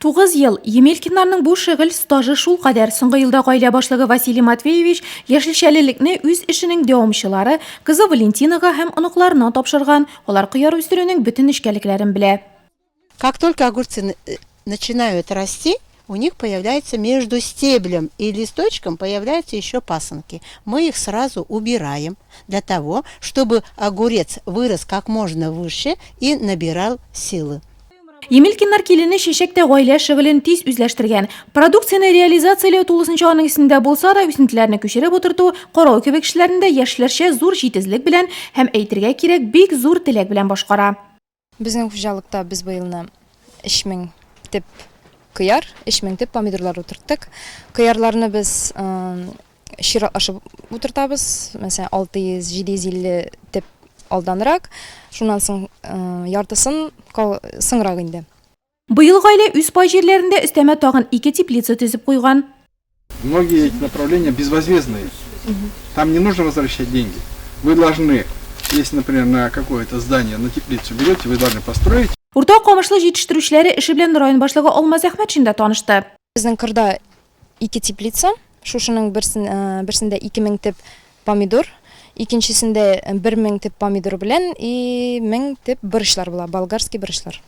9 ел Емелкинларның бу шөгыль стажы шул кадәр. Соңгы елда гаилә башлыгы Василий Матвеевич яшелчәлелекне үз эшенең дәвамчылары кызы Валентинага һәм оныкларына тапшырган. Алар кыяр үстерүнең бөтен эшкәлекләрен белә. Как только огурцы начинают расти, у них появляется между стеблем и листочком появляются еще пасынки. Мы их сразу убираем для того, чтобы огурец вырос как можно выше и набирал силы. Емелкинлар килене шешектә гаилә шөгылен тиз үзләштергән. Продукцияне реализацияләү тулысынча аның исендә булса да, үсентеләрне күчереп утырту, карау кебек эшләрендә яшьләрчә зур җитезлек белән һәм әйтергә кирәк, бик зур теләк белән башкара. Безнең хуҗалыкта без быелны 3000 тип кыяр, 3000 тип помидорлар утырттык. Кыярларны без чиратлашып утыртабыз. Мәсәлән, 600-750 тип алданрак. Шуннан соң яртысын соңрак инде. Быел гаилә үз пай җирләрендә өстәмә тагын 2 теплица төзеп куйган. Многие эти направления безвозмездные. Там не нужно возвращать деньги. Вы должны, если, например, на какое-то здание, на теплицу берете, вы должны построить. Урта камышлы җитештерүчеләре эше белән район башлыгы Алмаз Әхмәтшин дә танышты. Безнең кырда 2 теплица, шушының берсендә 2000 тип помидор, икенчесендә 1000 тип помидор белән и 1000 тип бырышлар була, болгарский бырышлар.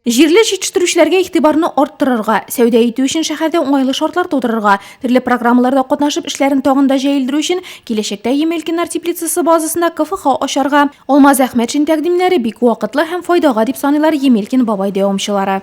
Җирле җитештерүчеләргә игътибарны арттырырга, сәүдә итү өчен шәһәрдә уңайлы шартлар тудырырга, төрле программаларда катнашып эшләрен тагын да җәелдерү өчен киләчәктә Емелкиннар теплицасы базасында КФХ ачарга. Алмаз Әхмәтшин тәкъдимнәре бик вакытлы һәм файдага дип саныйлар Емелкин бабай дәвамчылары.